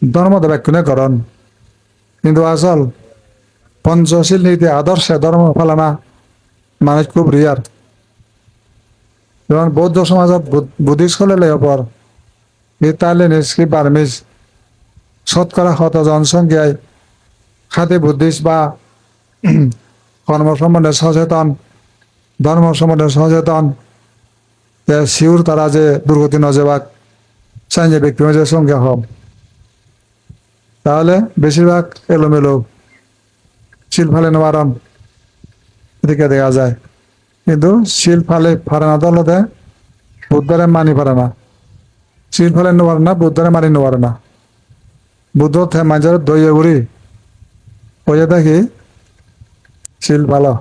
ধর্ম ব্যাখ্যানে করণ কিন্তু আসল পঞ্চশীল নীতি আদর্শে ধর্ম পালনা মানুষ খুব রিয়ার যেমন বৌদ্ধ সমাজত বুদ্ধিষ্ট হলে পর ইতালিয়ান বার্মিজ শতকরা জনসংখ্যায় খাতি বুদ্ধিষ্ট বা কর্ম সম্বন্ধে সচেতন ধর্ম সম্বন্ধে সচেতন শিউর তারা যে দুর্গতি নজেবাক সাইন ব্যক্তি যে সংখ্যা হব তাহলে বেশিরভাগ এলোমেলো শিল ফালে নেওয়ারণ এদিকে দেখা যায় কিন্তু শিল ফালে ফারে না দলতে বুদ্ধরে মানি পারে না শিল ফালে নেওয়ার না বুদ্ধরে মানি নেওয়ার না বুদ্ধ মাঝে দইয়ে ঘুরি ওই দেখি শিল ভালো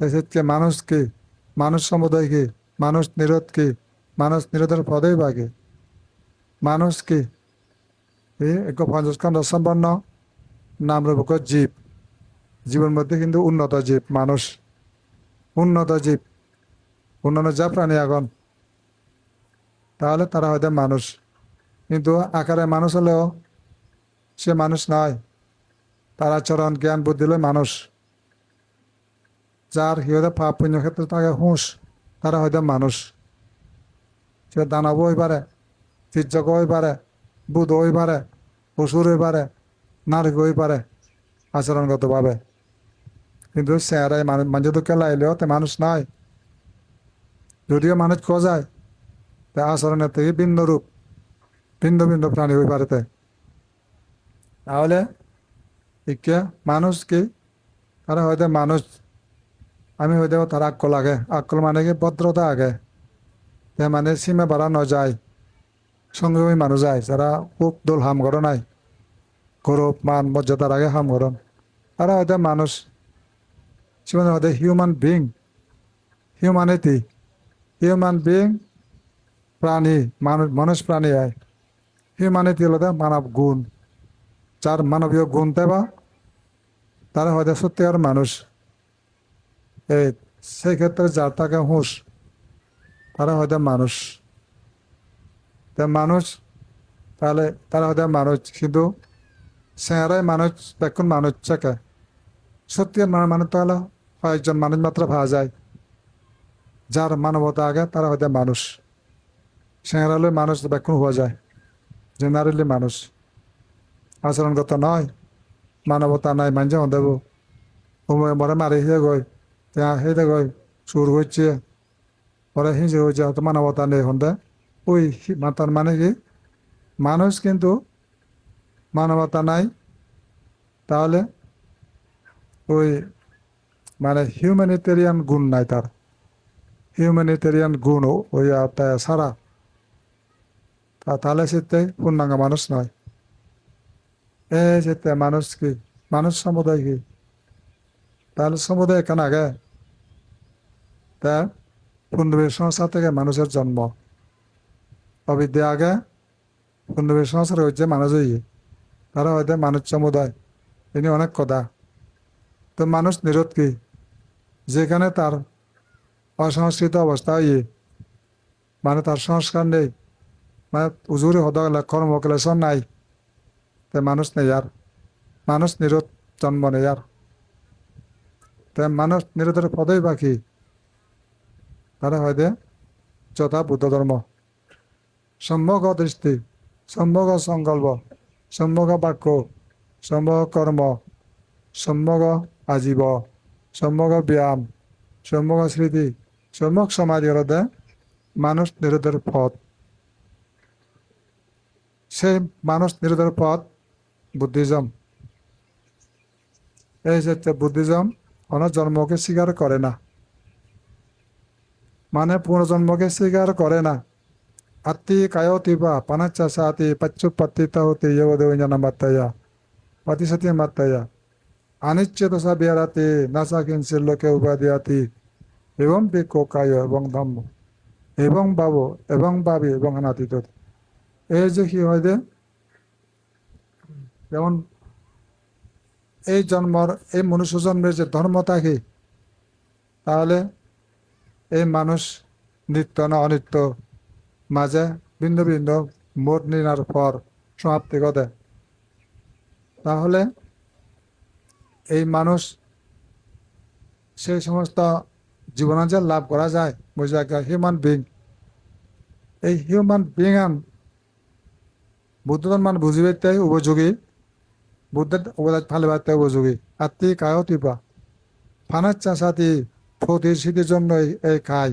এসে মানুষ কি মানুষ সমুদায় কি মানুষ নিরোধ কি মানুষ নিরোধের পদেই বাকি মানুষ কি এক 50 খন্ড সম্পন্ন নাম রূপক জীব জীবের মধ্যে কিন্তু উন্নত জীব মানুষ উন্নত জীব অন্যান্য যা প্রাণী আগুন তাহলে তারা হয়তো মানুষ কিন্তু আকারে মানুষ হলেও সে মানুষ নয় তার আচরণ জ্ঞান বুদ্ধি হলে মানুষ যার হয়তো পাপ পুণ্য ক্ষেত্রে থাকে হুঁশ তারা হয়তো মানুষ সে দানব হই পারে তির্যক হই পারে বুধ হই পারে অসুর হই পারে নারী হই পারে আচরণগতভাবে কিন্তু চেহারায় মানুষ তো খেলাইলেও তে মানুষ নয় যদিও মানুষ খোঁজ যায় তা আচরণের থেকে ভিন্ন রূপ ভিন্ন ভিন্ন প্রাণী হই পারে তাহলে ইকে মানুষ কি তারা হয়তো মানুষ আমি হয়তো তার আক্কল আগে আক্কল মানে কি ভদ্রতা আগে তে মানে সীমা বাড়া ন যায় সংগ্রামী মানুষ যায় যারা খুব দোল হাম করে নাই গৌরব মান মর্যাদার আগে হাম করেন তারা হয়তো মানুষ জীবনে হয়তো human being humanity human being প্রাণী মানুষ মানুষ প্রাণী হয় হিউম্যানিটি হলো মানব গুণ যার মানবীয় গুণ দেবা তারা হয়তো সত্যিকার মানুষ এই সেই ক্ষেত্রে যার থাকে হুঁশ তারা হয়তো মানুষ মানুষ তাহলে তারা হয়তো মানুষ কিন্তু চেহারায় মানুষ দেখুন মানুষ চাকে সত্যিকার মানুষ তাহলে কয়েকজন মানুষ মাত্র পাওয়া যায় যার মানবতা আগে তারা হয়তো মানুষ চেহারালে মানুষ দেখুন হওয়া যায় জেনারেলি মানুষ আচরণগত নয় মানবতা নাই মানছে দেব মরে মারি হিয়ে গই হেঁটে গই চুর হচ্ছে পরে হিঁচে হয়েছে হয়তো মানবতা নেই হন্দে ওই তার মানে কি মানুষ কিন্তু মানবতা নাই তাহলে ওই মানে হিউম্যানিটেরিয়ান গুণ নাই তার হিউম্যানিটেরিয়ান গুণ ওই সারা তাহলে সেতে পূর্ণাঙ্গ মানুষ নয় সেতে মানুষ কি মানুষ সমুদায় কি তাহলে সমুদায় কেন আগে তা পূর্ণবীর সংসার থেকে মানুষের জন্ম অবিদ্যা আগে পূর্ণবীর সংসার হচ্ছে মানুষ তারা হয়তো মানুষ সমুদায় ইনি অনেক কথা তো মানুষ নিরোধ কি যেখানে তার অসংস্কৃত অবস্থা মানে তার সংস্কার নেই মানে উজুরি হদ কর্মক্লেশন নাই তে মানুষ নেই আর মানুষ নিরোধ জন্ম নেই আর তে মানুষ নিরোধের পদই বাকি তারা হয়তো যথা বুদ্ধ ধর্ম সম্যক দৃষ্টি সম্যক সংকল্প সম্যক বাক্য সম্যক কর্ম সম্যক আজীব সম্যক ব্যায়াম সম্যক স্মৃতি সম্যক সমাধি হলতে মানুষ নিরোধের পথ সেই মানুষ নিরোধের পথ বুদ্ধিজম এই যে বুদ্ধিজম কোনো জন্মকে স্বীকার করে না মানে পুনর্জন্মকে স্বীকার করে না আত্মি কায়তিবা পানাচ্চা সাতি পচ্চুপত্তিতা হতে যোগদেবঞ্জনা মাত্তয়া পতিশতি মাত্তয়া অনিচ্ছেদ সা বিহারাতে নাসা কিঞ্চিল লোকে উপাধিয়াতি এবং বিক্ষোকায় এবং ধম্ম এবং ভাব এবং ভাবি এবং অনাতীত এই যে কি হয় যে যেমন এই জন্মর এই মনুষ্য জন্মের যে ধর্ম থাকে তাহলে এই মানুষ নিত্য না অনিত্য মাঝে ভিন্ন ভিন্ন মোট নিনার পর সমাপ্তি ঘটে। তাহলে এই মানুষ সেই সমস্ত জীবনে যে লাভ করা যায় বুঝে একটা হিউম্যান বিং, এই হিউম্যান বিং আন বুদ্ধজন মান বুঝিবে তাই উপযোগী, বুদ্ধের উপদেশ ফালিবার তাই উপযোগী। আত্মি কায়ও টিপা ফানার চাষাতি প্রতিষ্ঠিতির জন্য এই খাই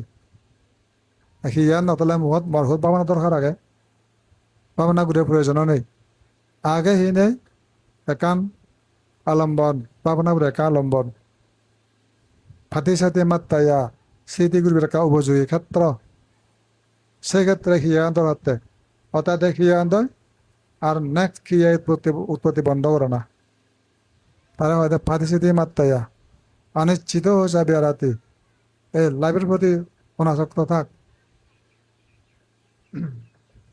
হিয়ার নতলে মুহত মরহত ভাবনা দরকার আগে, ভাবনা ঘুরে প্রয়োজনও নেই। আগে হি নেই একান আলম্বন, ভাবনা ঘুরে একা আলম্বন ফাটি সাথে মাত্তাইয়া স্মৃতি ঘুরবে একা উপযোগী ক্ষেত্র। সেক্ষেত্রে হিয়া দরকার অর্থাৎ হিয়া দয় আর নেক্সট ক্রিয়া উৎপত্তি বন্ধ করে না। তারা হয়তো ফাটি স্মৃতি মাত্তাইয়া অনিশ্চিত হয়ে যাবে রাতে এই লাইফের প্রতি অনাসক্ত থাক।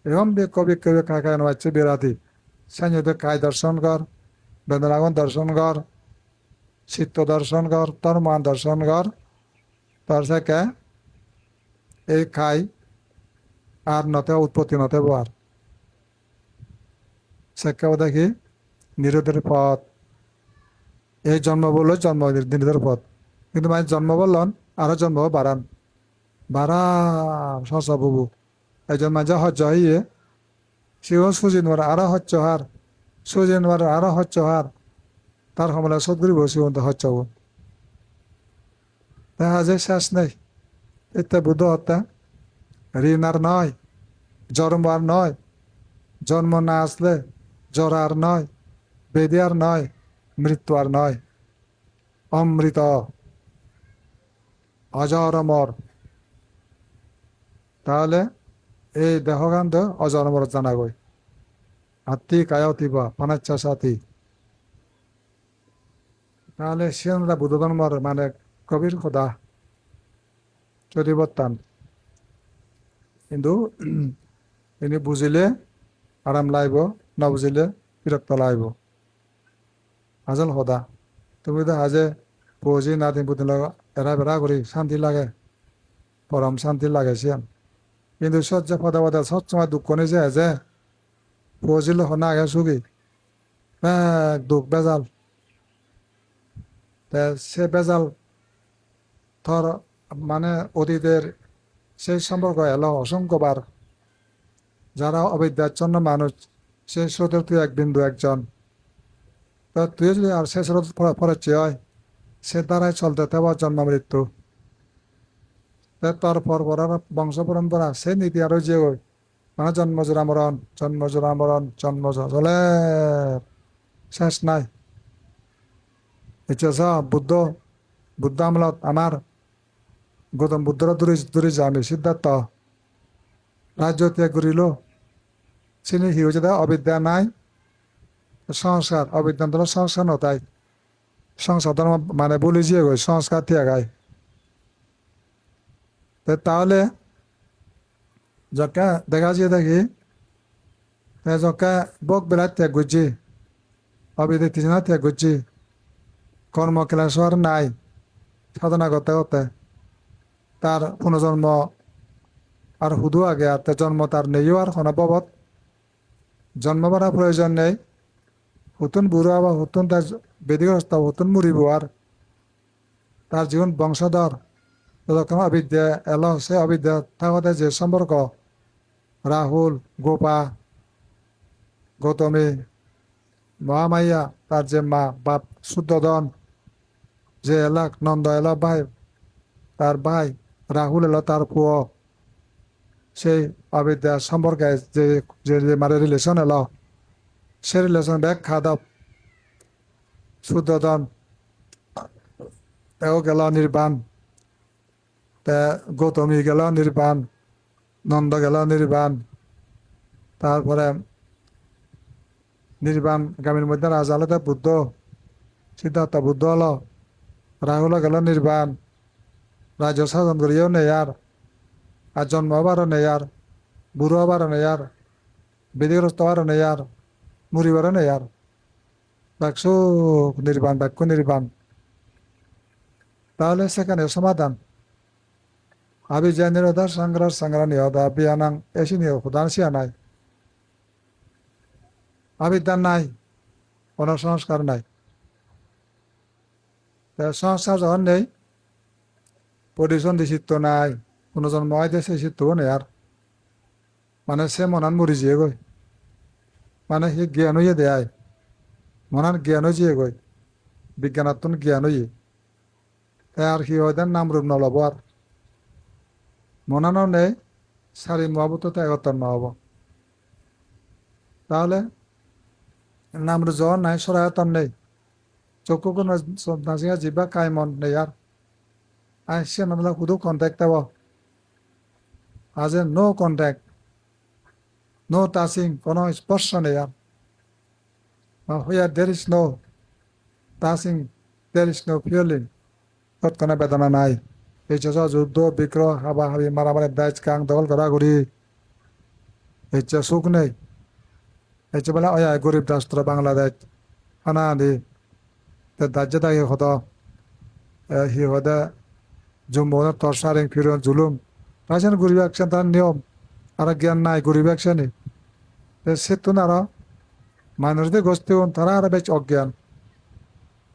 এবং কবি কবি কাকায় নয় বিরাতি সাইনতে কায় দর্শন কর, বেদনাগন দর্শন কর, চিত্ত দর্শন কর, তোর মান দর্শন কর, তোর থেকে এই খাই আর নতে উৎপত্তি নতে বার সেকেও দেখি নিরোধের পথ। এই জন্ম বললো জন্ম নিরোধের পথ, কিন্তু মানে জন্ম বললেন আরো জন্ম বাড়ান বাড়া সসা বুবু একজন মাঝে হজ্জ হইয়ে সেও সুজি নোয়ার আরো হচ্ছ হার, সুজি নোয়ার আরো হচ্ছ হার, তার সময় সদগুরি বসে হচ্ছ দেখা যায় শেষ নেই। এতে বুদ্ধ হত্যা ঋণ আর নয়, জন্ম আর নয়, জন্ম না আসলে জ্বর আর নয়, বেদি আর নয়, মৃত্যু আর নয়, অমৃত অজর অমর। তাহলে এই দেহগান্ধ অজর অমর জানা গই আত্মি কায়তিবা পানাচ্ছা সাথী। তাহলে সিয়ানরা বুদ্ধ ধর্মর মানে কবির খোদা চরিবর্তান, কিন্তু ইনি বুঝিলে আরাম লাইব, না বুঝিলে বিরক্ত লাইব। হাজল খোদা তুমি তো হাজে বুঝি না দিন বুদ্ধি এরা বেড়া করি শান্তি লাগে, পরম শান্তি লাগে সিয়ান। কিন্তু সহ্য পদে পদে সবসময় দুঃখ নিয়ে যায় যে বুঝিলে হনা আগে সুখী দুঃখ বেজাল। সে বেজাল থর মানে অতীতের সেই সম্পর্ক এলো অসংখ্যবার। যারা অবিদ্যাচ্ছন্ন মানুষ সে স্রোতের তুই এক বিন্দু একজন, তা তুই যদি আর সে স্রোত পড়াচ্ছি হয় সে দ্বারাই চলতে থাকবে জন্ম মৃত্যু। তার পরপরার বংশ পরম্পরা সে নীতি আরো যে মানে জন্মজোড়া মরণ জন্মজোড়া মরণ জন্মজোড়া চলে শেষ নাই। ইচ্ছা বুদ্ধ বুদ্ধ আমলত আমার গৌতম বুদ্ধর দূরে যামি সিদ্ধার্থ রাজ্য ত্যাগ করিল, চিনি হিউজে অবিদ্যা নাই সংস্কার, অবিদ্যান সংস্কার নতাই সংস্কার ধর্ম মানে বলি যে গই সংস্কার ত্যাগায়। তাহলে যকা দেখা যায় দেখি যকা বক বেলা ত্যাগ করছি অবিদ্যা তিনা ত্যাগ করছি কর্ম ক্লাস আর নাই সাধনা করতে করতে তার পুনর্জন্ম আর হুদু আগে আর তার জন্ম তার নেইও আর খনাবত জন্ম বাড়া প্রয়োজন নেই। হুতুন বুড়ো বা হুতুন তার বেদিগ্রস্ত হুতুন মুড়িব আর তার জীবন বংশধর যতক্ষণ অবিদ্যা এলো সে অবিদ্যা থাকতে যে সম্পর্ক রাহুল গোপা গৌতমী মহামাইয়া তার যে মা বাপ শুদ্ধধন যে এলাক নন্দ এলো ভাই তার ভাই রাহুল এলো তার পুয় সেই অবিদ্যা সম্পর্কে যে যে মানে রিলেশন এলো সে রিলেশন ব্যাগ খাদব শুদ্ধধন তেও গেল নির্বাণ, তে গৌতমী গেল নির্বাণ, নন্দ গেল নির্বাণ, তারপরে নির্বাণ গামীর মধ্যে রাজা হলো বুদ্ধ সিদ্ধার্থ বুদ্ধ হলো, রাহুল গেল নির্বাণ রাজ্য শাসন করিও নেই আর জন্ম হবারও নেই আর বুড়ো হবারও নেই আর বিধিগ্রস্ত হবারও নেই আর মরিবারও নেই আর বাক্য নির্বাণ বাক্য নির্বাণ। তাহলে সেখানে সমাধান আবিজানিরোধা সংগ্রার সংগ্রাম নিহদা বিয়ানাং এসি নিয়োদান সিয়া নাই। আবিদ্যা নাই, কোনো সংস্কার নাই। সংস্কার যখন নেই, পরিচন্দি চিত্ত নাই, কোনো জন্ম আইতে সে চিত্তও নেই আর। মানে সে মনান মরি যেয়ে গই, মানে সি জ্ঞান হইয়ে দেয়, মনান জ্ঞান হয়ে যেয়ে গই, বিজ্ঞানাত্মন জ্ঞান হইয়ে আর কি হয় দেন নাম রূপ নলব আর মনানো নেই, সারি মহাবত একত্র নহব। তাহলে নাম রূপ যখন নাই, সরায়তন নেই, চক্ষু কোন নাসিকা জিবা কায়মন নেই আর। আসছে না শুধু কন্ট্যাক্ট দেব, আজ নো কন্ট্যাক্ট, নো টাচিং, কোনো স্পর্শ নেই আর। Where there is no touching, there is no feeling, তৎক্ষণে বেদনা নাই। এই যে যুদ্ধ বিগ্রহ হাবাহাবি মারামারি দাইজ কাং দখল ঘোরাঘুরি, এই যে সুখ নেই। এই যে বলে ওই গরিব রাষ্ট্র বাংলাদেশ হানা দি দাজ্য দায়ী হতো হি হদে জুম্বু তরসারিং ফিরন জুলুম রাজেন গরিব একশন তার নিয়ম আর জ্ঞান নাই গরিব একশনই সেতুন আর মানুষদের গোষ্ঠী তারা আর বেশ অজ্ঞান।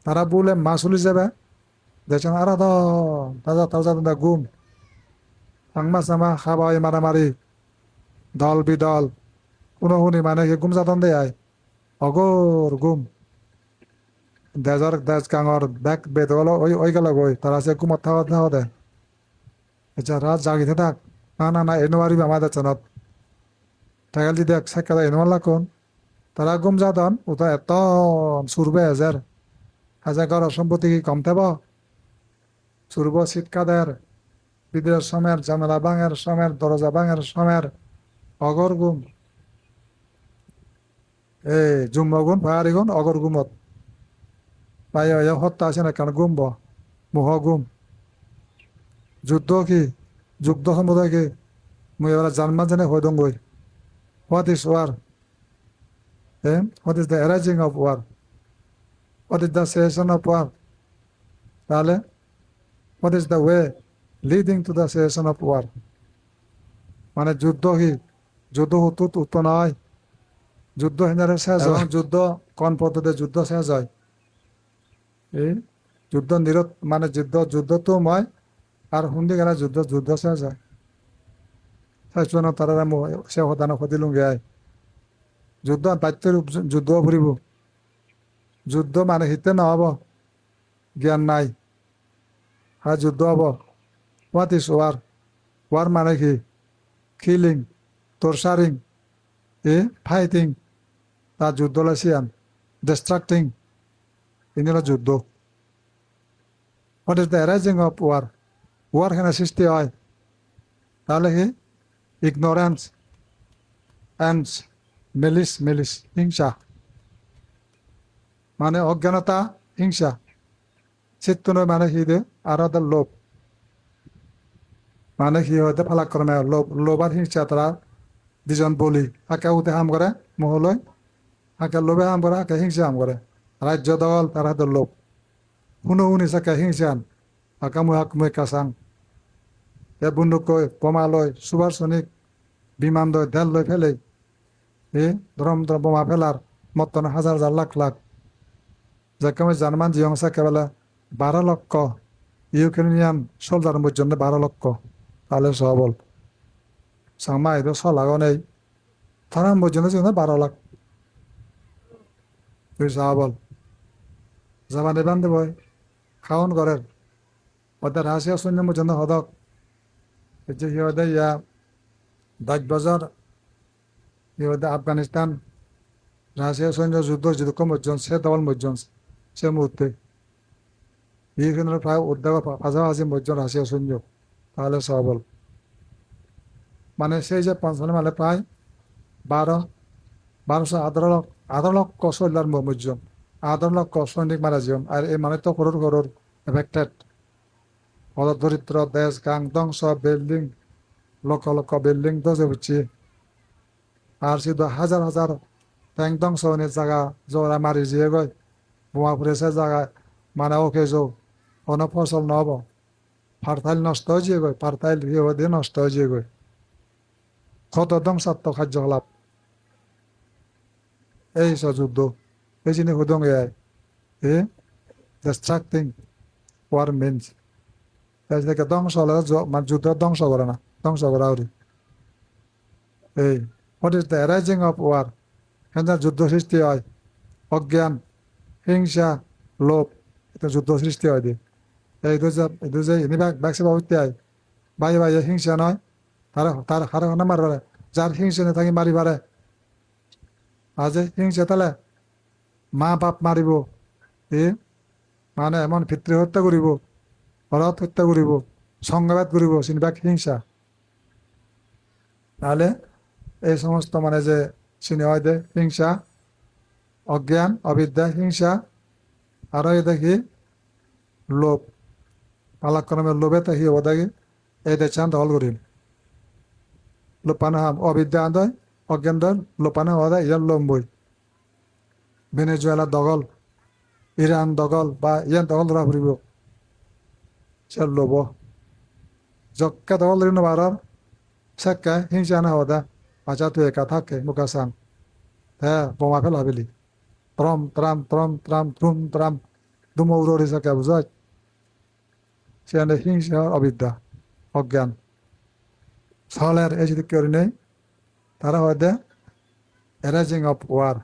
তারা বলে মাসুল হিসেবে দেখছেন আর তাজা তাজা তাজা গুম আংমা সামা খাবাই মারামারি দল বিদল কোনো শুনি মানে গুম যাতন দেয় অগর গুম দেজর দেজ কাঙর ব্যাক বেদল ওই গেল গই তারা সে গুমত থাকা থাকা দে আচ্ছা রাত জাগিতে থাক না না না এনো আরিব আমাদের চনত টাকাল দি দেখ সাক্ষাৎ এনো লাগুন তারা গুম যাতন ওটা এত সুরবে হাজার হাজার ঘর সম্পত্তি কি কম থাকব সুরব শীতকাদের বিদেশ সমের জামেলা বাঙের সমের দরজা বাঙের সমের অগর গুম এই জুম্ম গুণ পাহাড়ি গুণ অগর গুমত পাই হত্যা আছে না কেন গুমব মুহ গুম যুদ্ধ কি যুদ্ধ সম্প্রদায় কি মুই এবার জানমান জানে হয়ে দং গই what is war what is the arising of war what is the cessation of war তাহলে what is the way leading to the cessation of war মানে যুদ্ধ কি যুদ্ধ হুতুত উৎপন্ন হয় যুদ্ধ হিনারে শেষ হয় যুদ্ধ কোন পদ্ধতিতে যুদ্ধ শেষ হয় এই যুদ্ধ নিরত মানে যুদ্ধ তো ময় আর হুন্দি গেলে যুদ্ধ শেষ হয় শেষ তারা সে হতানো ক্ষতিলুম গায় যুদ্ধ বাত্যের যুদ্ধ ফুরিব যুদ্ধ মানে হিতে নহব জ্ঞান নাই আর যুদ্ধ হব হোয়াট ইজ ওয়ার ওয়ার মানে কি কিলিং টর্চারিং ফাইটিং তার যুদ্ধ লাসিয়ান ডিস্ট্রাক্টিং ইনি হলো যুদ্ধ what is the arising of war war কেন সৃষ্টি হয় তাহলে কি ইগনোরেন্স অ্যান্ড মেলিস হিংসা মানে অজ্ঞানতা হিংসা চিত্তনয় মানে কি দে আর লোভ মানে কি হয়তো ফালাক করে লোভ আর হিংসা তারা দুজন বলি হাকে উঠে হাম করে মহলয় হাকে লোভে হাম করে হাকে হিংসা হাম করে রাজ্য দল তারা লোভ শুনো শুনি চাকে হিংসান হাকামুই হাকমুই কাচাং এ বন্দুক কই বোমা লয় সুভার সনিক বিমান লয় দেল লয় ফেলে ধরম বোমা ফেলার মতন হাজার হাজার লাখ লাখ যাকে আমি জার্মান জিয়ংসা কেবলা 12 লক্ষ ইউক্রেনিয়ান সোলজার পর্যন্ত 12 লক্ষ তাহলে সবল সাংমা এদের সলাগও নেই তারা পর্যন্ত 12 লাখ তুই সবল জামানে বান্ধে বই খাওন করেন ওদের রাশিয়া সৈন্য পর্যন্ত হদক যে হিওদে ইয়া 10 বছর হিওদে আফগানিস্তান রাশিয়া সৈন্য যুদ্ধ কম পর্যন্ত সে দল পর্যন্ত সে মুহূর্তে এইখানে প্রায় উদ্যোগ পাশাপাশি পর্যন্ত রাশিয়া সৈন্য তাহলে সবল মানে সেই যে 55 মানে প্রায় 12 লক্ষ সৈন্যার মর্জন 18 লক্ষ সৈনিক মারা জীবন আর এই মানে তো করোর এফেক্টেড দরিদ্র দেশ গাং ধ্বংস বিল্ডিং লক্ষ লক্ষ বিল্ডিং ধসে উঠছে আর শুধু হাজার হাজার ট্যাঙ্ক ধ্বংস জায়গা জোরা মারি যেয়ে গয় বোমা ফুরেছে জায়গায় মানে ওকে যৌ কোনো ফসল নহব ফার্টাইল নষ্ট হয়ে যেয়ে গয় ফার্টাইল দিয়ে নষ্ট হয়ে যেয়ে গয় কত ধ্বংসাত্মক কার্যকলাপ এই যুদ্ধ এই জিনিস হুদং এ ডিস্ট্রাক্টিং ওয়ার মিনস এই থেকে ধ্বংস হলে মানে যুদ্ধ ধ্বংস করে না ধ্বংস করা ওরি এই what is the arising of war এখানে যুদ্ধ সৃষ্টি হয় অজ্ঞান হিংসা লোভ এটা যুদ্ধ সৃষ্টি হয় দিয়ে এই দুজে ইনি ব্যাগসে বাবুতে হয় ভাই ভাই হিংসা নয় তারা তার হারে না মারবারে যার হিংসা নেই তাকে মারি পারে আজ হিংসা তাহলে মা বাপ মারিব এ মানে এমন পিতৃ হত্যা করিব হরত হত্যা করিব সংঘাত করিব সিনবাক হিংসা তাহলে এই সমস্ত মানে যে চিনি হয় দে হিংসা অজ্ঞান অবিদ্যা হিংসা আর এই দেখি লোভ পালাক্রমের লোভে তাহি ওদাকে এই দেশান দল করিল লোপানা অবিদ্যা আদায় অজ্ঞান দল লোপানা ওদায় ইয়ার লম্বই ভেনেজুয়েলা দগল ইরান দগল বা ইয়ান দগল ধরা ফুরিব সে লোভ জক্কা দগল ধরি নবারর সেক্কা হিংসা না হদা আচা তুই একা থাকে মুখাসাং হ্যাঁ বোমা ফেলা ফেলি ত্রম ত্রাম দুমো উড়ি সাকা বুঝায় সেখানে হিংসা অবিদ্যা অজ্ঞান সলের এই যদি কেউ নেই তারা হয়তো অ্যারেঞ্জিং অফ ওয়ার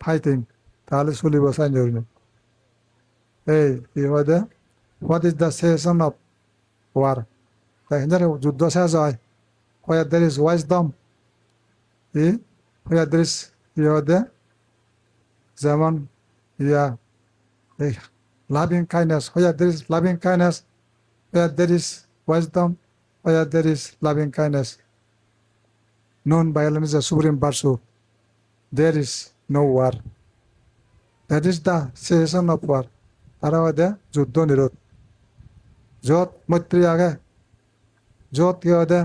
ফাইটিং তাহলে চলিব চাই নেই এই কি হয়তো what is the cessation of war এখানে যুদ্ধ শেষ হয় where there is wisdom where there is হয়তো যেমন ইয়া এই loving kindness where there is loving kindness where there is wisdom where there is loving kindness non-violence is a supreme virtue there is no war that is the cessation of war তারা হয়তো যুদ্ধ নিরোধ যত মৈত্রী আগে যত কি হয়তো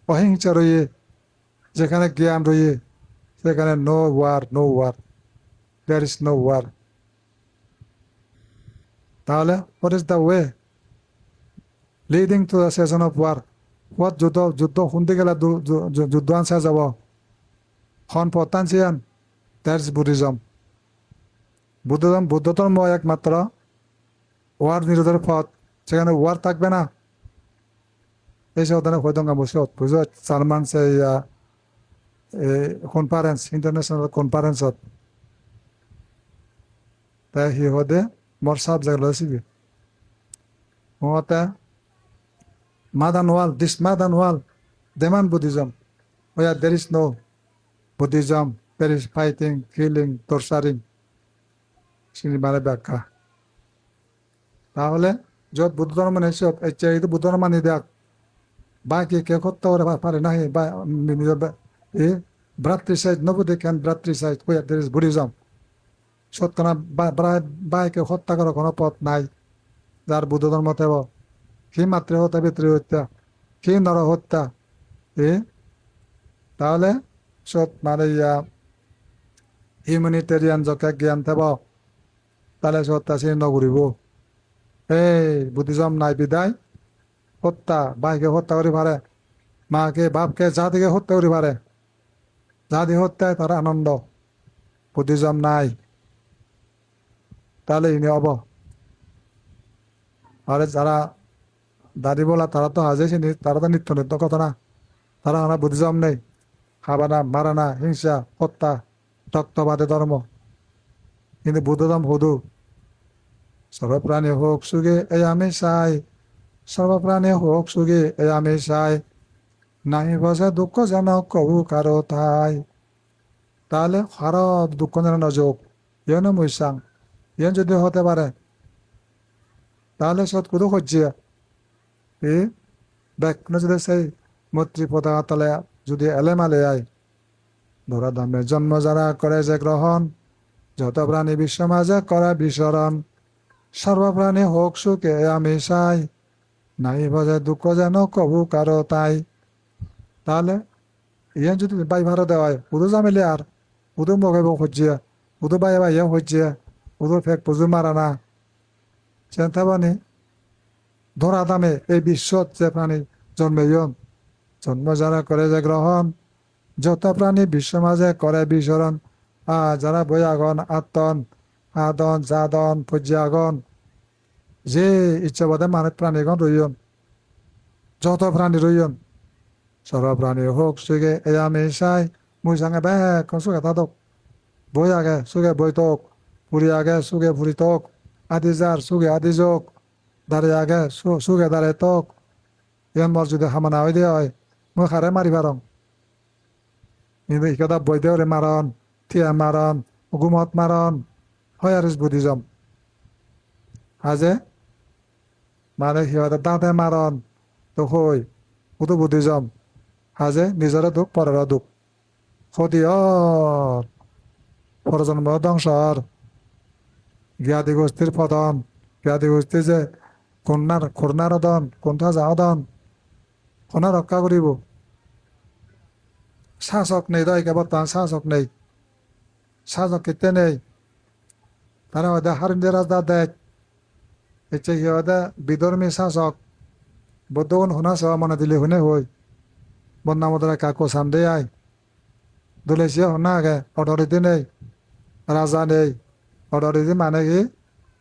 অহিংসা রয়ে যেখানে জ্ঞান রয়ে সেখানে no war there is no war তাহলে what is the way leading to the cessation of war what যুদ্ধ শুনতে গেলে যুদ্ধ আনসা যাব হন পতানসিয়ান that is বুদ্ধ ধর্ম একমাত্র ওয়ার নিরোধের পথ সেখানে ওয়ার থাকবে না এই সাধনে হয়তো বসে বুঝো সালমান সে কনফারেন্স ইন্টারন্যাশনাল কনফারেন্সত তাই সি হদে মোৰ সাবজেক্ট লৈছিবি মতে মাদান ওয়াল দেমান Buddhism where there is no Buddhism there is fighting killing torturing সিনিবারে ব্যাখ্যা তাহলে যত বুদ্ধ ধর্ম নেছে এই বুদ্ধ ধর্ম মানি দেখ বাকি কে করতে পারে না বা নিজের ভ্রাতৃসাইড নবুদে কেন ভ্রাতৃসাইড where there is Buddhism সত্যনা বাইকে হত্যা করার কোনো পথ নাই যার বুদ্ধ ধর্ম তেব কি মাতৃ হত্যা পিতৃ হত্যা কি নর হত্যা তাহলে সৎ মানে হিউম্যানিটেরিয়ান যকে জ্ঞান থেব তাহলে সত্যা সে নগরিব এই বুদ্ধিজম নাই বিদায় হত্যা বাইকে হত্যা করি পারে মাকে বাপকে জাতিকে হত্যা করি পারে জাতি হত্যায় তার আনন্দ বুদ্ধিজম নাই তাহলে ইনি হব আরে যারা দাড়ি বলা তারা তো হাজেছি তারা তো নিত্য কথা না তারা আমরা বুদ্ধিজম নেই খাবানা মারানা হিংসা হত্যা রক্তবাদে ধর্ম কিন্তু বুদ্ধধর্ম হুদু সর্বপ্রাণী হোক সুগে এই আমি চাই সর্বপ্রাণী হোক সুগে এই আমি চাই নাহি বসে দুঃখ যেন কবু কারো তাই তাহলে কারো দুঃখ যেন নযোগ ইয়েন মৈসাং ইয়েন যদি হতে পারে তাহলে সৎ কুদু হজ্জিয়া ব্যাখ্যা যদি সেই মৈত্রী পতাকা তলে যদি এলেমালে আয় ধরা দামে জন্ম যারা করে যে গ্রহণ যত প্রাণী বিশ্ব মাঝে করে বিচরণ সর্বপ্রাণী হোক সুখে আমি চাই নাই বাজে দুঃখ যেন কবু কারো তাই তাহলে ইয়ে যদি বাই ভাড়া দেওয়ায় উদু জামিলে আর উদু মগে হজ্জিয়া উদু বাই ইয়ে হজ্জিয়া উদু ফেক পুজো মারা না চেন্তাবানি ধরা দামে এই বিশ্বত যে প্রাণী জন্মে জন্ম যারা করে যে গ্রহণ যত প্রাণী বিশ্ব মাঝে করে বিচরণ, যারা বই আগন আত্মন আদন জাদন পর্যাগন, যে ইচ্ছা বোধে মানে প্রাণীগণ রইয়ন, যত প্রাণী রইয়ন, সর্ব প্রাণী হোক সুগে এ আমি চাই মুই সঙ্গে ব্যাগ সুগে থাক, বই আগে সুগে বই তোক, পুরি আগে সুগে পুরি তোক, আদি যার সুগে আদি যোগ, দাঁড়িয়ে আগে সুগে দাঁড়িয়ে তোক, ইয়ান মর যদি হামানা হয়ে দিয়ে হয় মুই খারে মারি পারং, কিন্তু ইকদা বই দেওরে মারণ, থিয়া মারণ, গুমত মারণ, হয় আর বুদ্ধিজম হাজে মানে সিহঁতে দাঁতে মাৰণ তো হৈ কতো বুদ্ধিজম হাজে নিজৰে দুখ পৰৰ দুখ ক্ষতি পৰজন্ম ধ্বংসৰ জ্ঞাতি গোষ্ঠীৰ পতন, জ্ঞাতি গোষ্ঠী যে খুৰনাৰ দন কোনটা যাওঁ দন কোনে ৰক্ষা কৰিব, শাসক নেই তো একে বর্তমান শাসক নেই, শাসক কেতে নেই, তারা হয়তো হারিন্দে রাজদা দেখ ইচ্ছে কি হয়তো বিধর্মী শাসক বৌদ্ধগণ শুনা চাওয়া মনে দিলে শুনে হই বন্যামদরা কাকো সান্দে আয় দুলেছিয়া শুনা আগে অথরিটি নেই, রাজা নেই, অথরিটি মানে কি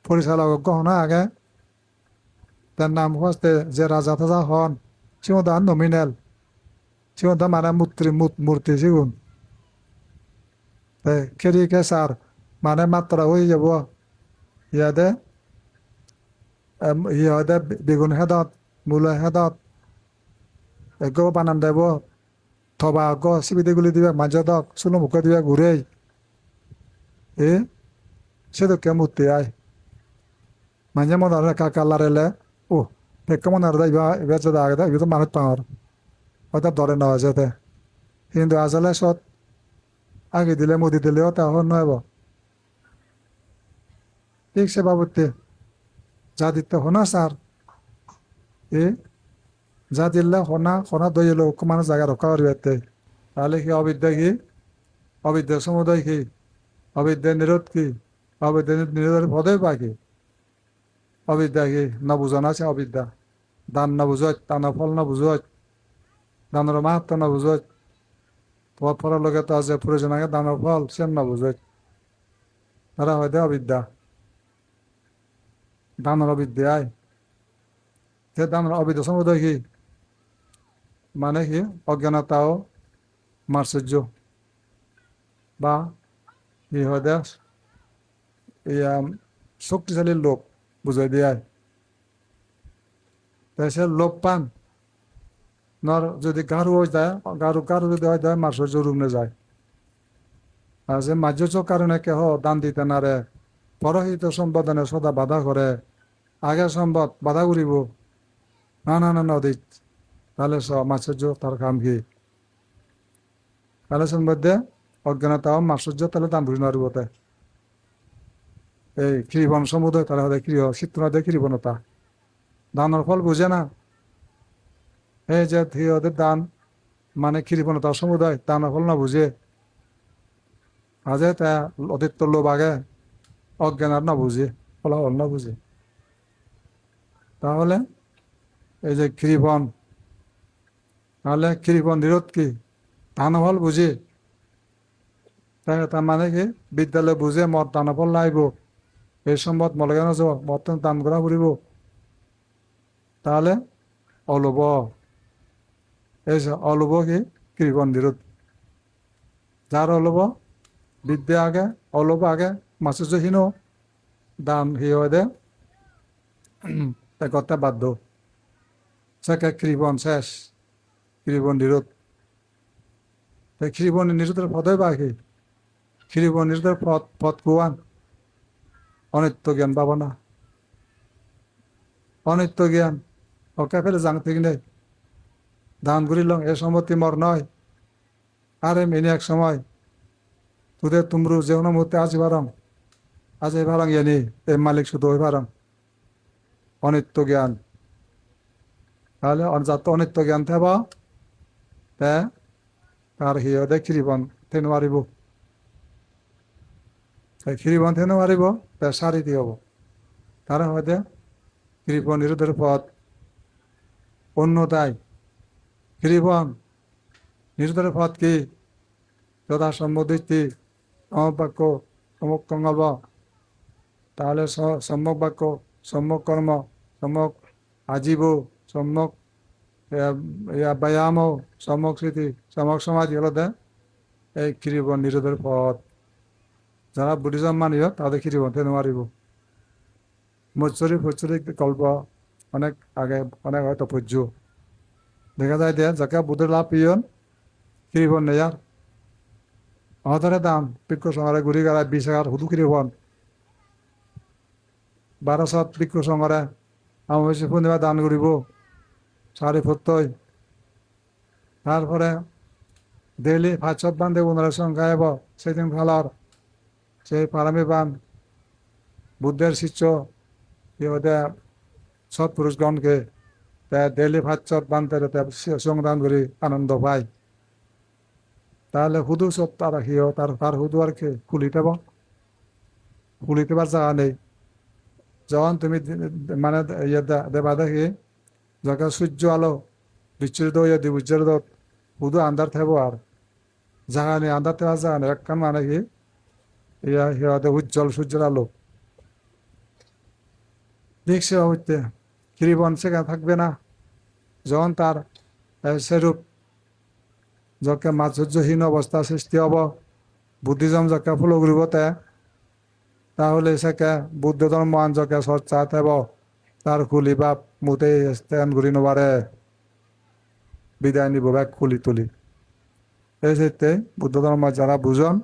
পরিচালক শুনা আগে তার নাম হচ্ছে যে রাজা থাজা হন সিমন্ত নমিনেল সিমন্ত মানে মূর্তি সিগুন খেরি কেসার মানে মাত্রা হয়ে যাব ইয়াদে ইহতে বেগুন হেদত মূলা হেদত এগো বানান দেব থবা গো সিবিতে গুলি দিবে মাঝে দক চুলো মুখে দিবে ঘুরে এ সে তো কে মূর্তি আয় মাঝে মনে হয় কাকা লারেলে ও দেখে মনে হয় এবার যদি আগে এবার তো মানুষ পাওয়ার হয়তো ধরে নেওয়া যেতে কিন্তু আসলে সৎ আগে দিলে মুদি দিলেও তখন নয় ঠিক সে বাবুতে যা দিতে হনা স্যার এ যা দিলে হনা দইলে মানুষ জায়গা রক্ষা করবে তাহলে কি অবিদ্যা কি অবিদ্যা সমুদয় কি অবিদ্যা নিরোধ কি অবিদ্যা নিরোধের পদে পাখি অবিদ্যা কি না বুঝানো আছে অবিদ্যা দান না বুঝত দানের ফল না বুঝত দানের মাহাত্ম না বুঝত তোমার ফলের লোকে তো আছে প্রয়োজন আগে দানের ফল সেম না বুঝত তারা হয়তো অবিদ্যা দানের অবিদ্যায় সে দানের অবিদ্যা সমুদয় কি মানে কি অজ্ঞানতা ও মার্সর্য বা কি হয় দেশ শক্তিশালী লোক বুঝাই দিয়ে সে লোক পান নর যদি গারু হয়ে যায় গারু যদি হয় যায় মার্সর্য রুমে যায় আর যে মার্য কারণে কেহ দান দিতে নারে পরহিত সম্পাদনে সদা বাধা করে আগে সম্পদ বাধা করিব না নদীত তাহলে মার্সর্য তার কাম কি তাহলে মধ্যে অজ্ঞানতা মার্সর্য তাহলে দান বুঝি নারিব এই কৃপণ সমুদয় তাহলে হলে কৃহ চিত্র কৃপণতা দানের ফল বুঝে না এই যে ওদের দান মানে কৃপণতা সমুদয় দানের ফল না বুঝে আজে তা অতীত লোভ আগে অজ্ঞান আর না বুঝে ফলাফল না বুঝে তাহলে এই যে কৃপণ তাহলে কৃপণ নিরোধ কি দানফল বুঝে তার মানে কি বিদ্যালয় বুঝে মত দানফল লাইব এই সম্পদ মলে কেন যাব মত দান করা ফুরিব তাহলে অলোভ এই অলোভ কি কৃপণ নিরোধ যার অলোভ বিদ্যা আগে অলোভ আগে মাসুজহীন দান হি হয় দে করতে বাধ্য সে কৃপণ শেষ কৃপণ নিরোধ কৃপণ নিরোধের পদই বাকি কৃপণ নিরোধের পদ কুয়ান অনিত্য জ্ঞান পাব না অনিত্য জ্ঞান ওকে ফেলে জানতে নেই দান করিল এ সম্পত্তি মর নয় আরে মেনে এক সময় তোদের তুমরু যে কোনো মুহূর্তে আজ পারং আজ এই ভারং জানি এই মালিক শুধু ওই ভারং অনিত্য জ্ঞান তাহলে যাত অনিত্য জ্ঞান থাকব তার হিয়দে কৃপণ থেন মারিব কৃপণ থেন মারিব তা সারিতি হব তারা হয়তো কৃপণ নিরোধের পথ অন্যতায় কৃপণ নিরোধের পথ কি যথা সম্মোদিতি সম্যক বাক্য সম্যক কঙ্গল্প, তাহলে সম্যক বাক্য সম্যক কর্ম সম্যক আজীব সম্যক ব্যায়াম সম্যক স্মৃতি সম্যক সমাধি হলো এই ক্ষীরিবন নিরোধের পথ। যারা বুদ্ধিজম মানিব তাদের ক্ষীরিবন তেনে মারিব। মৎসরি গল্প অনেক আগে অনেক হয়তো পূজ্য দেখা যায় যাকে বুদ্ধের লাভ পিয়ন ক্ষীরিবন নেয়ার আমাদের দাম পিক্ষ সঙ্গে ঘুরি গেলায় 20 টাকার হুদু ক্ষীরিবন 1200 পিক্ষ সঙ্গে আমি পূর্ণিমা দান করিব সারি ফুটতই। তারপরে ডেইলি 500 বান দেব ওনারা সংখ্যা এব সেদিন ফালার সেই পারামি বান বুদ্ধের শিষ্য সৎপুরুষগণকে ডেইলি 500 বান সংদান করি আনন্দ পায়। তাহলে হুদু সব তারা হিও তার হুদু আর কে খুলিতে জায়গা নেই। যখন তুমি মানে দেবা দেখি যখন সূর্য আলো বিচ্ছুরিত হইয়া দিবুজ্জের হুদু আন্ধার থাকবো আর জায়গা নেই, আন্ধার থাকার জায়গা নেই। একখান মানে কি হিয়াতে উজ্জ্বল সূর্যের আলো দেখছে হইতে ক্ষীরিবন সেখানে থাকবে না। যখন তার সেরূপ যকে মাধুর্যহীন অবস্থা সৃষ্টি হব বুদ্ধিজম যকে ফুল ঘুরিব তাহলে সেকে বুদ্ধ ধর্ম আন যকে চর্চা থাকব তার খুলি বাপ মুতেই স্থান ঘুরি নবারে বিদায় নিব ব্যাগ খুলি তুলি। এই ক্ষেত্রে বুদ্ধ ধর্ম যারা বুঝন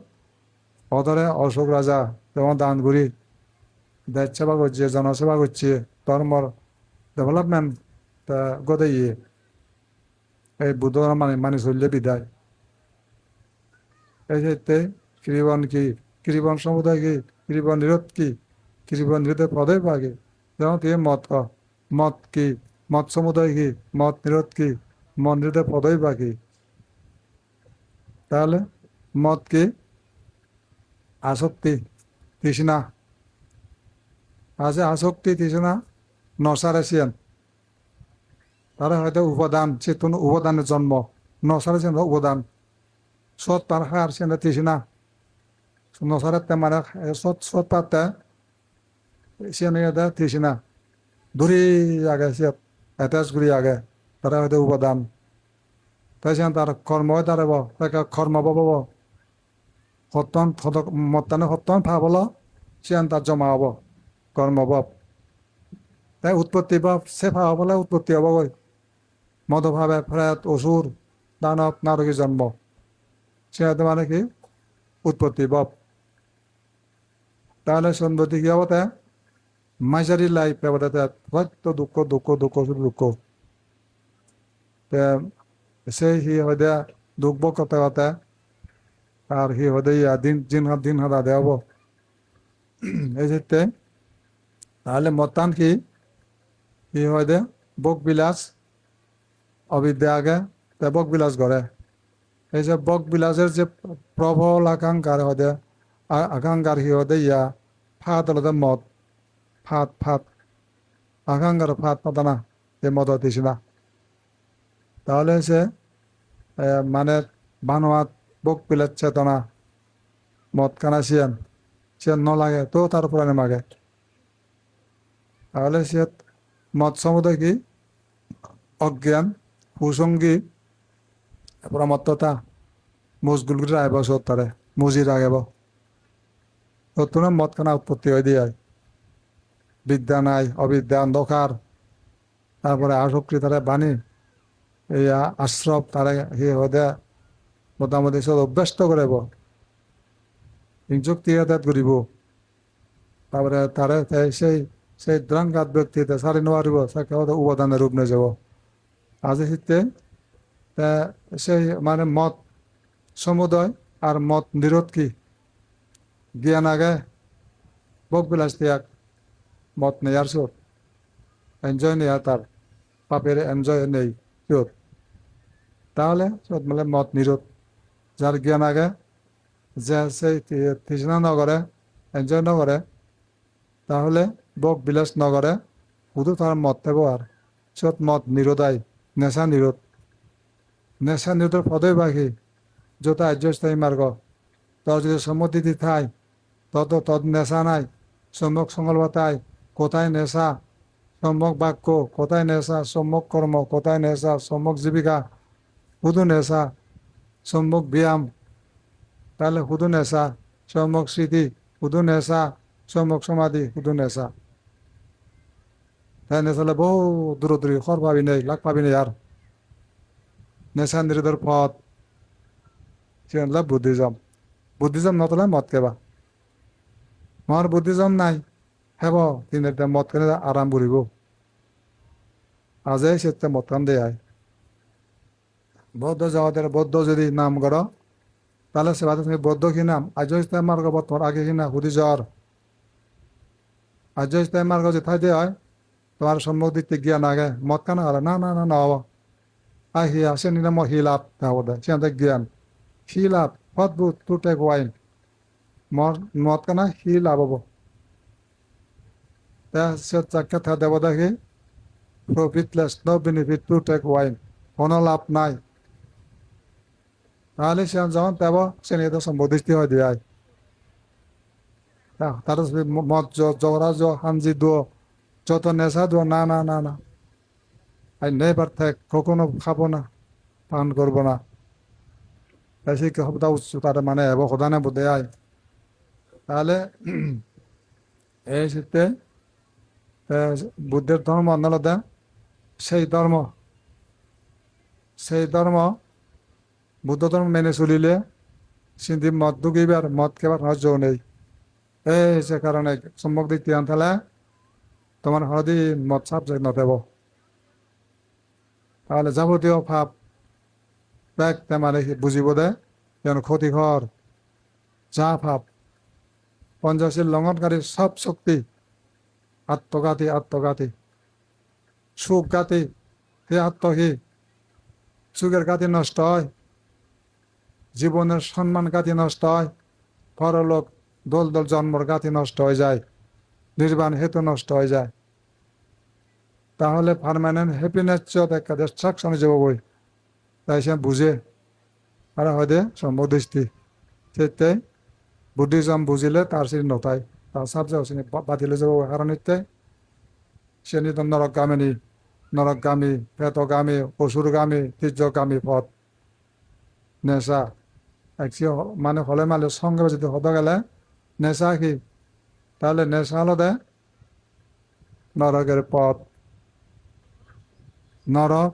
অধরে অশোক রাজা যেমন দান ঘুরি দেশ সেবা করছে জনসেবা করছে ধর্মর ডেভেলপমেন্ট গদে এই বুদ্ধ ধর্ম মানি চললে বিদায়। এই ক্ষেত্রে কৃপণ কি কৃপণ সমুদায় কি কৃপণ নিরোধ কি কৃপণ নিরোধের পদই পাগে যেমন তুমি মত কি মত সমুদায় কি মত নিরোধ কি মত নিরোধের পদই পাগে। তাহলে মত কি আসক্তি তৃষ্ণা আছে আসক্তি তৃষ্ণা নসারেছিয়ান তারা হয়তো উপাদান চেতন উপাদানের জন্ম নসারেছেন উপাদান সৎ তার হার সেন তৃষ্ণা নসারেতে মানে সৎ পাতে সিয়ান তৃষ্ণা ধরি আগে সে এটাচ ঘুরি আগে তারা হয়তো উপাদান তাই সেন তার কর্ম দাঁড়াব তাকে কর্ম পাব সত্তন মতানে সত্তন ভাবল সিয়ান তার জমা হব কর্মভাব তাই উৎপত্তি ভাব সে ভাব বলে উৎপত্তি হব গই মদভাবে প্রেত অসুর দানব নারকী জন্ম সে মানে কি উৎপত্তি ভাব। তাহলে সন্ধ্যতি কি হবো মাইজারি লাইফ সত্য দুঃখ দুঃখ দুঃখ শুধু দুঃখ সেই হি হদে দুঃখ কথা কথা আর হি হদে দিন হাদা দে হব এই ক্ষেত্রে। তাহলে মতান কি হয় দে বক বিলাস অবিদ্যা আগে বক বিলাস গড়ে এই যে বক বিলাসের যে প্রবল আকাঙ্ক্ষার হদে আকাঙ্ক্ষার হি হদে ফাঁদ হলদে মদ ফাঁদ আকাঙ্ক্ষার ফাঁদ পাতানা এই মদ দিছি না। তাহলে সে মানে বানোয়াত বক বিলাস চেতনা মদ কানা সিয়ান ন লাগে তো তার উপরে মাগে। তাহলে সে মত সমুদায় কি অজ্ঞান কুসঙ্গী প্রমত্ততা মজগুলগুলি আইব সত্তরে মুজির আগেব সত্তরে মত খানা উৎপত্তি হয়ে দিয়ে বিদ্যা নাই অবিদ্যা অন্ধকার তারপরে আসক্তি তারা বাণী এই আশ্রব তারা হি হদে মোটামুটি সব অভ্যস্ত করাব যুক্তি আদাত করিব তারপরে তারা সেই দ্রাঙ্গাত ব্যক্তিতে সারি নোৱাৰিব তাকে উপাদানের রূপ নিয়ে যাব। আজি শীতে সেই মানে মত সমুদয় আর মত নিরোধ কি জ্ঞান আগে বক বিলাস ত্যাগ মত নেয়ার চোর এনজয় নেয়া তার পাপের এনজয় নেই চোর। তাহলে মানে মত নিরোধ যার জ্ঞান আগে যে সেই তৃষ্ণা নগরে এনজয় নগরে তাহলে বক বিলাস নগরে শুধু তার মত থাকবো আর সৎ মত নিরোধাই নেশা নিরোধের পদই বাকি যত আর্যস্থায়ী মার্গ তোর যদি সম্মতি থাই তত তদ নেশা নাই সম্যক সংকল্পতাই কোথায় নেশা সম্যক বাক্য কোথায় নেশা সম্যক কর্ম কোথায় নেশা সম্যক জীবিকা শুধু নেশা সম্যক ব্যায়াম তাহলে শুধু নেশা সম্যক স্মৃতি শুধু নেশা সম্যক সমাধি শুধু নেশা তাই নেশালে বহু দূরদূরি খর পাবি নেই লাখ পাবি নেই আর নেশা নিরোধের পথ সে হল বুদ্ধিজম নতলে মত কেবা মর বুদ্ধিজম নাই হেব তিনি মত কেনে আরাম করিব আজে সে মত কান দেয় বৌদ্ধ যাওয়াদের বৌদ্ধ যদি নাম করো তাহলে সে বাদে তুমি বৌদ্ধ কি নাম আজ মার্গ বর্তমান আগে কি না হুদি জ্বর আজ মার্গ যেথায় দিয়ে হয় তোমার সম্মুখ দিতে জ্ঞান আগে মত কানা হলে না না না না হব আর হিয়া সে নিলাম হিলাপ হব দে সে জ্ঞান হিলাপ অদ্ভুত টু টেক ওয়াইন মত কানা হিলাপ হব সে চাক্ষা থা দেব দেখি profitless no benefit to take wine কোনো লাভ নাই তাহলে সে যখন দেব সে নিয়ে তো সম্বোধিত হয় দিয়ে তার মত জগরা হানজি দো যত নেশা দো না না না না আই নেবার থাক কখনো খাবো না পান করবো না সেই শব্দা উচ্চ তার মানে এব সদানে বোধে আয় তাহলে এই শীতে বুদ্ধের ধর্ম আন্দোলনে সেই বুদ্ধ ধর্ম মেনে চলিলে সিন্ধি মদ দুগিবার মদ কেবার সহ্য নেই এই সে কারণে সম্মুখ দিক তিয়ান থালে তোমার হদি মদ সাবজেক্ট নথেব তাহলে যাবতীয় ভাব ব্যাগ তেমানে বুঝিব দে যেন ক্ষতিকর যা ভাব পঞ্চাশীর লঙ্ঘনকারী সব শক্তি আত্মঘাতী সুখ ঘাতী হে আত্মহী সুখের ঘাতী নষ্ট হয় জীবনের সম্মান ঘাতী নষ্ট হয় পরলোক দল দল জন্মর ঘাতী নষ্ট হয়ে যায় নির্বাণ হেতু নষ্ট হয়ে যায় তাহলে পারমানেন্ট হ্যাপিনেস দেখা ডিস্ট্রাকশনে যাব বই তাই সে বুঝে আর হয়তো সম্বোধিষ্টি সেটাই বুদ্ধিজম বুঝিলে তার সে নতায় তার সাবজেক্ট সে বাতিলে যাব কারণ ইত্যাই সে নিত নরকগামী প্রেতগামী অসুরগামী তীর্যগামী পথ নেশা মানে হলে মালে সঙ্গে যদি হতে গেলে নেশা কি তাহলে নেশা হলো দে নরকের পথ নরক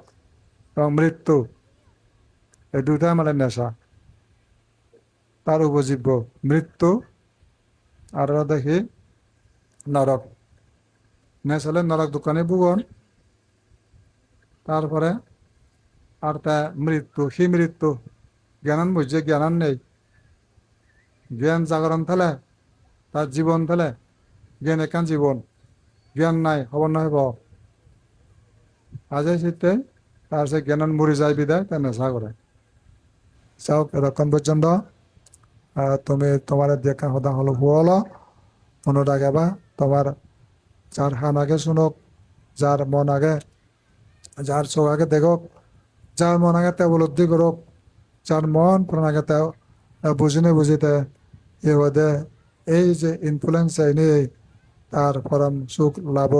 এবং মৃত্যু এই দুটাই মানে নেশা তার উপজীব্য মৃত্যু আর দেখি নরক নেশালে নরক দোকানে ভুগন তারপরে আর তা মৃত্যু হি মৃত্যু জ্ঞান বুঝছে জ্ঞান নেই জ্ঞান জাগরণ থালে তার জীবন থালে জ্ঞান একান জীবন জ্ঞান নাই হব না হব আজে শীতে তার সে জ্ঞান মরি যায় বিদায় তা নেশা করে চাও এরকম পর্যন্ত তুমি তোমার দেখা সদা হলো হলো মনে রাখবা তোমার যার হান আগে শুনুক যার মন আগে যার চোখ আগে দেখুক যার মন আগে তে উপলব্ধি করুক যার মন প্রাণ আগে তে বুঝিতে এ এই যে ইনফ্লুয়েন্স নেই তার পরম সুখ লাভ